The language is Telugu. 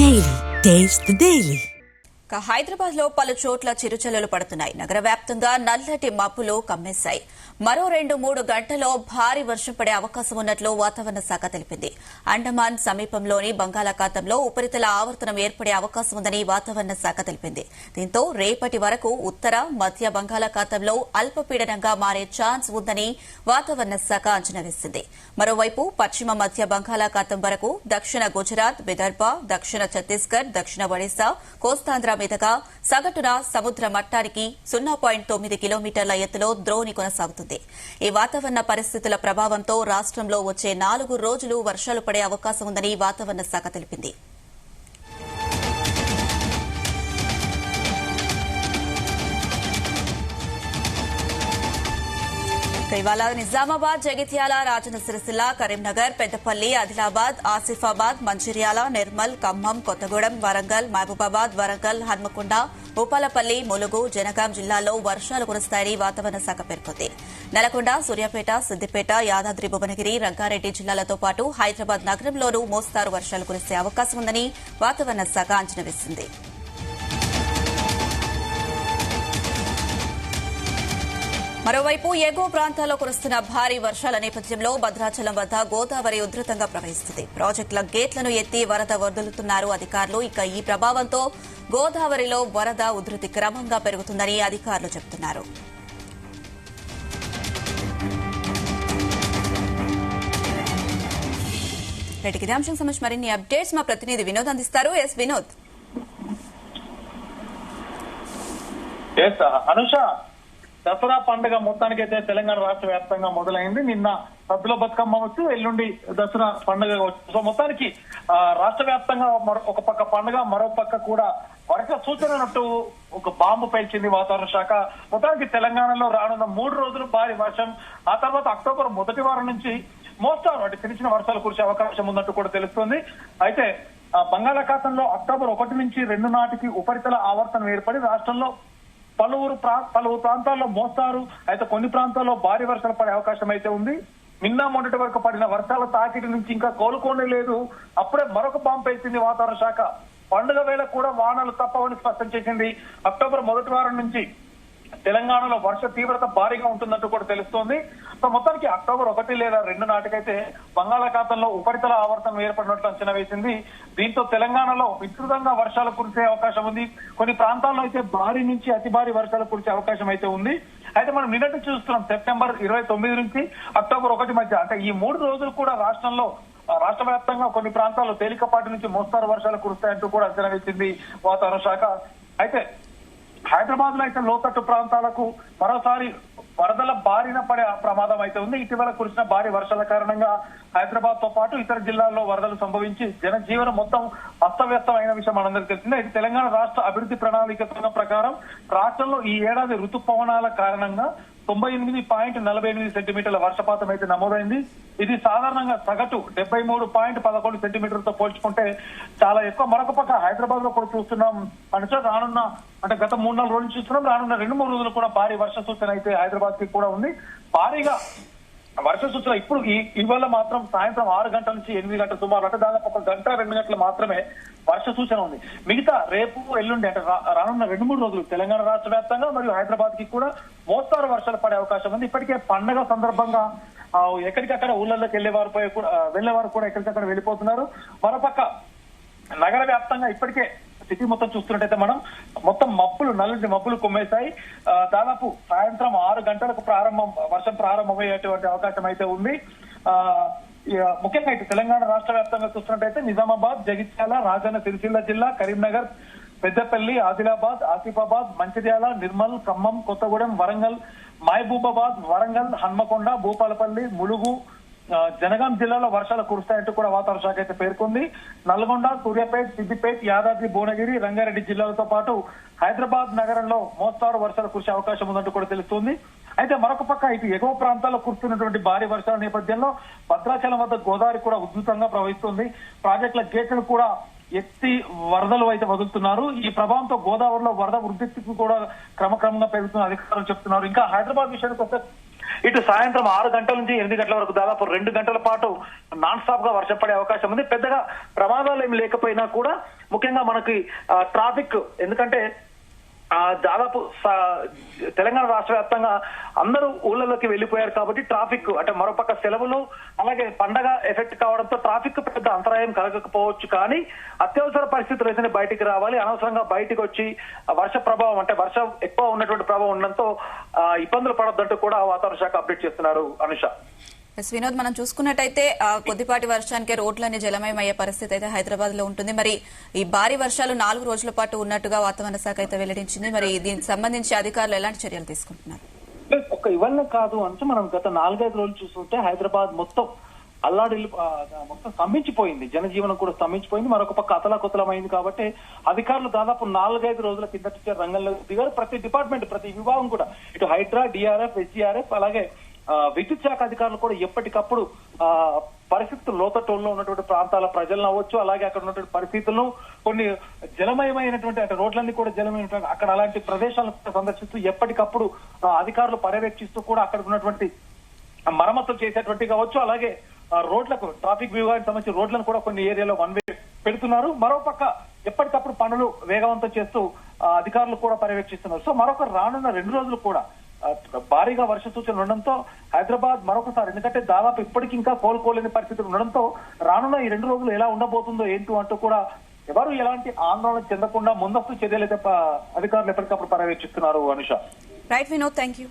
Daily. Taste the Daily. Hyderabad లో పలు చోట్ల చిరుచల్లులు పడుతున్నాయి. నగర వ్యాప్తంగా నల్లటి మబ్బులు కమ్మేశాయి. మరో 2-3 గంటల్లో భారీ వర్షం పడే అవకాశం ఉన్నట్లు వాతావరణ శాఖ తెలిపింది. అండమాన్ సమీపంలోని బంగాళాఖాతంలో ఉపరితల ఆవర్తనం ఏర్పడే అవకాశం ఉందని వాతావరణ శాఖ తెలిపింది. దీంతో రేపటి వరకు ఉత్తర మధ్య బంగాళాఖాతంలో అల్పపీడనంగా మారే ఛాన్స్ ఉందని వాతావరణ శాఖ అంచనా వేసింది. మరోవైపు పశ్చిమ మధ్య బంగాళాఖాతం వరకు దక్షిణ గుజరాత్, విదర్భ, దక్షిణ ఛత్తీస్గఢ్, దక్షిణ ఒడిశా, కోస్తాంధ్ర మీదుగా సగటున సముద్ర మట్టానికి 0.9 కిలోమీటర్ల ఎత్తులో ద్రోణి కొనసాగుతుంది. ఈ వాతావరణ పరిస్థితుల ప్రభావంతో రాష్ట్రంలో వచ్చే 4 రోజులు వర్షాలు పడే అవకాశం ఉందని వాతావరణ శాఖ తెలిపింది. ఇవాళ నిజామాబాద్, జగిత్యాల, రాజన్న సిరిసిల్ల, కరీంనగర్, పెద్దపల్లి, ఆదిలాబాద్, ఆసిఫాబాద్, మంచిర్యాల, నిర్మల్, ఖమ్మం, కొత్తగూడెం, వరంగల్, మహబూబాబాద్, వరంగల్, హన్మకొండ, భూపాలపల్లి, ములుగు, జనగాం జిల్లాల్లో వర్షాలు కురుస్తాయని వాతావరణ శాఖ పేర్కొంది. నల్గొండ, సూర్యాపేట, సిద్దిపేట, యాదాద్రి, భువనగిరి, రంగారెడ్డి జిల్లాలతో పాటు హైదరాబాద్ నగరంలోనూ మోస్తారు వర్షాలు కురిసే అవకాశం ఉందని వాతావరణ శాఖ అంచనా వేసింది. మరోవైపు ఎగువ ప్రాంతాల్లో కురుస్తున్న భారీ వర్షాల నేపథ్యంలో భద్రాచలం వద్ద గోదావరి ఉధృతంగా ప్రవహిస్తుంది. ప్రాజెక్టుల గేట్లను ఎత్తి వరద వదులుతున్నారు అధికారులు. ఇక ఈ ప్రభావంతో గోదావరిలో వరద ఉధృతి క్రమంగా పెరుగుతుందని అధికారులు చెబుతున్నారు. ఇదే అంశం సంబంధించి మరిన్ని అప్డేట్స్ మా ప్రతినిధి వినోద్ అందిస్తారు. ఎస్ వినోద్. అనుష, దసరా పండుగ మొత్తానికైతే తెలంగాణ రాష్ట్ర వ్యాప్తంగా మొదలైంది. నిన్న సద్దుల బతుకమ్మ వచ్చు, ఎల్లుండి దసరా పండుగ వచ్చు. సో మొత్తానికి రాష్ట్ర వ్యాప్తంగా ఒక పక్క పండుగ, మరో పక్క కూడా వర్ష సూచనట్టు ఒక బాంబు పేల్చింది వాతావరణ శాఖ. మొత్తానికి తెలంగాణలో రానున్న 3 రోజులు భారీ వర్షం, ఆ తర్వాత అక్టోబర్ మొదటి వారం నుంచి మోస్తారు అంటే చిన్న చిన్న వర్షాలు కురిసే అవకాశం ఉన్నట్టు కూడా తెలుస్తుంది. అయితే బంగాళాఖాతంలో అక్టోబర్ 1 నుంచి 2 నాటికి ఉపరితల ఆవర్తనం ఏర్పడి రాష్ట్రంలో పలువురు ప్రాంతాల్లో మోస్తారు, అయితే కొన్ని ప్రాంతాల్లో భారీ వర్షాలు పడే అవకాశం అయితే ఉంది. నిన్న మొన్నటి వరకు పడిన వర్షాల తాకిడి నుంచి ఇంకా కోలుకోనే లేదు. అప్పుడే మరొక బాంబు వేసింది వాతావరణ శాఖ. పండుగ వేళ కూడా వానలు తప్పవని స్పష్టం చేసింది. అక్టోబర్ మొదటి వారం నుంచి తెలంగాణలో వర్ష తీవ్రత భారీగా ఉంటున్నట్టు కూడా తెలుస్తోంది. సో మొత్తానికి అక్టోబర్ 1 లేదా 2 నాటికైతే బంగాళాఖాతంలో ఉపరితల ఆవర్తనం ఏర్పడినట్లు అంచనా వేసింది. దీంతో తెలంగాణలో విస్తృతంగా వర్షాలు కురిసే అవకాశం ఉంది. కొన్ని ప్రాంతాల్లో అయితే భారీ నుంచి అతి భారీ వర్షాలు కురిసే అవకాశం అయితే ఉంది. అయితే మనం నిన్నటి చూస్తున్నాం, సెప్టెంబర్ 29 నుంచి అక్టోబర్ 1 మధ్య అంటే ఈ 3 రోజులు కూడా రాష్ట్ర వ్యాప్తంగా కొన్ని ప్రాంతాల్లో తేలికపాటి నుంచి మోస్తారు వర్షాలు కురుస్తాయంటూ కూడా అంచనా వేసింది వాతావరణ శాఖ. అయితే హైదరాబాద్ లో అయితే లోతట్టు ప్రాంతాలకు మరోసారి వరదల బారిన పడే ప్రమాదం అయితే ఉంది. ఇటీవల కురిసిన భారీ వర్షాల కారణంగా హైదరాబాద్ తో పాటు ఇతర జిల్లాల్లో వరదలు సంభవించి జనజీవనం మొత్తం అస్తవ్యస్తం అయిన విషయం మనందరికీ తెలిసిందే. ఇది తెలంగాణ రాష్ట్ర అభివృద్ధి ప్రణాళిక ప్రకారం రాష్ట్రంలో ఈ ఏడాది ఋతుపవనాల కారణంగా 98.48 సెంటీమీటర్ల వర్షపాతం అయితే నమోదైంది. ఇది సాధారణంగా సగటు 73.11 సెంటీమీటర్లతో పోల్చుకుంటే చాలా ఎక్కువ. మరొక పక్క హైదరాబాద్ లో కూడా చూస్తున్నాం అంటే అంటే గత 3-4 రోజులు చూస్తున్నాం, రానున్న 2-3 రోజులు కూడా భారీ వర్ష సూచన అయితే హైదరాబాద్ కి కూడా ఉంది. భారీగా వర్ష సూచన ఇప్పుడు ఇవాళ మాత్రం సాయంత్రం 6 గంటల నుంచి 8 గంటల సుమారు అంటే దాదాపు 1 గంట 2 గంటలు మాత్రమే వర్ష సూచన ఉంది. మిగతా రేపు ఎల్లుండి అంటే రానున్న 2-3 రోజులు తెలంగాణ రాష్ట్ర వ్యాప్తంగా మరియు హైదరాబాద్ కి కూడా మోస్తారు వర్షాలు పడే అవకాశం ఉంది. ఇప్పటికే పండుగ సందర్భంగా ఎక్కడికక్కడ ఊళ్ళల్లోకి వెళ్లేవారు కూడా ఎక్కడికక్కడ వెళ్ళిపోతున్నారు. మరోపక్క నగర వ్యాప్తంగా ఇప్పటికే సిటీ మొత్తం చూస్తున్నట్టయితే మనం మొత్తం నల్లటి మబ్బులు కొమ్మేశాయి. దాదాపు సాయంత్రం 6 గంటలకు వర్షం ప్రారంభమయ్యేటువంటి అవకాశం అయితే ఉంది. ముఖ్యంగా అయితే తెలంగాణ రాష్ట్ర వ్యాప్తంగా చూస్తున్నట్టయితే నిజామాబాద్, జగిత్యాల, రాజన్న సిరిసిల్ల జిల్లా, కరీంనగర్, పెద్దపల్లి, ఆదిలాబాద్, ఆసిఫాబాద్, మంచిర్యాల, నిర్మల్, ఖమ్మం, కొత్తగూడెం, వరంగల్, మహబూబాబాద్, వరంగల్, హన్మకొండ, భూపాలపల్లి, ములుగు, జనగాం జిల్లాలో వర్షాలు కురుస్తాయంటూ కూడా వాతావరణ శాఖ అయితే పేర్కొంది. నల్గొండ, సూర్యాపేట, సిద్దిపేట, యాదాద్రి, భువనగిరి, రంగారెడ్డి జిల్లాలతో పాటు హైదరాబాద్ నగరంలో మోస్తారు వర్షాలు కురిసే అవకాశం ఉందంటూ కూడా తెలుస్తుంది. అయితే మరొక పక్క ఇటు ఎగువ ప్రాంతాల్లో కురుస్తున్నటువంటి భారీ వర్షాల నేపథ్యంలో భద్రాచలం వద్ద గోదావరి కూడా ఉధృతంగా ప్రవహిస్తుంది. ప్రాజెక్టుల గేట్లను కూడా ఎత్తి వరదలు అయితే వదులుతున్నారు. ఈ ప్రభావంతో గోదావరిలో వరద ఉధృతికి కూడా క్రమక్రమంగా పెరుగుతున్న అధికారులు చెప్తున్నారు. ఇంకా హైదరాబాద్ విషయానికి వస్తే ఇటు సాయంత్రం 6 గంటల నుంచి 8 గంటల వరకు దాదాపు 2 గంటల పాటు నాన్ స్టాప్ గా వర్షం పడే అవకాశం ఉంది. పెద్దగా ప్రమాదాలు ఏమి లేకపోయినా కూడా ముఖ్యంగా మనకి ట్రాఫిక్, ఎందుకంటే దాదాపు తెలంగాణ రాష్ట్ర వ్యాప్తంగా అందరూ ఊళ్ళలోకి వెళ్లిపోయారు కాబట్టి ట్రాఫిక్ అంటే మరోపక్క సెలవులు అలాగే పండగ ఎఫెక్ట్ కావడంతో ట్రాఫిక్ పెద్ద అంతరాయం కలగకపోవచ్చు. కానీ అత్యవసర పరిస్థితులు అయితే బయటికి రావాలి. అనవసరంగా బయటికి వచ్చి వర్ష ప్రభావం అంటే వర్షం ఎక్కువ ఉన్నటువంటి ప్రభావం ఉండడంతో ఇబ్బందులు పడొద్దంటూ కూడా వాతావరణ శాఖ అప్డేట్ చేస్తున్నారు. అనుష, వినోద్, మనం చూసుకున్నట్టయితే కొద్దిపాటి వర్షానికే రోడ్లన్నీ జలమయం అయ్యే పరిస్థితి అయితే హైదరాబాద్ లో ఉంటుంది. మరి ఈ భారీ వర్షాలు 4 రోజుల పాటు ఉన్నట్టుగా వాతావరణ శాఖ అయితే వెల్లడించింది. మరి దీనికి సంబంధించి అధికారులు ఎలాంటి చర్యలు తీసుకుంటున్నారు? ఒక ఇవన్నీ కాదు అంటే మనం గత 4-5 రోజులు చూస్తుంటే హైదరాబాద్ మొత్తం అల్లాడిల్లు మొత్తం స్తంభించిపోయింది. జనజీవనం కూడా స్తంభించిపోయింది. మరొక పక్క అతలాకుతలమైంది. కాబట్టి అధికారులు దాదాపు 4-5 రోజుల కిందట రంగంలో దిగారు. ప్రతి డిపార్ట్మెంట్, ప్రతి విభాగం కూడా ఇటు హైడ్రా, డిఆర్ఎఫ్, ఎస్డీఆర్ఎఫ్ అలాగే విద్యుత్ శాఖ అధికారులు కూడా ఎప్పటికప్పుడు పరిస్థితులు లోతట్టులో ఉన్నటువంటి ప్రాంతాల ప్రజలను అవ్వచ్చు, అలాగే అక్కడ ఉన్నటువంటి పరిస్థితులను కొన్ని జలమయమైనటువంటి అంటే రోడ్లన్నీ కూడా జలమైనటువంటి అక్కడ అలాంటి ప్రదేశాలను సందర్శిస్తూ ఎప్పటికప్పుడు అధికారులు పర్యవేక్షిస్తూ కూడా అక్కడ ఉన్నటువంటి మరమ్మతులు చేసేటువంటి కావచ్చు, అలాగే రోడ్లకు ట్రాఫిక్ విభాగానికి సంబంధించి రోడ్లను కూడా కొన్ని ఏరియాలో వన్ వే పెడుతున్నారు. మరోపక్క ఎప్పటికప్పుడు పనులు వేగవంతం చేస్తూ అధికారులు కూడా పర్యవేక్షిస్తున్నారు. సో మరొక రానున్న 2 రోజులు కూడా భారీగా వర్ష సూచనలు ఉండడంతో హైదరాబాద్ మరొకసారి, ఎందుకంటే దాదాపు ఇప్పటికి ఇంకా కోలుకోలేని పరిస్థితులు ఉండడంతో రానున్న ఈ 2 రోజులు ఎలా ఉండబోతుందో ఏంటో అంటూ కూడా ఎవరు ఎలాంటి ఆందోళన చెందకుండా ముందస్తు చర్యలు అయితే అధికారులు ఎప్పటికప్పుడు పర్యవేక్షిస్తున్నారు. Anusha, right Vinod, thank you.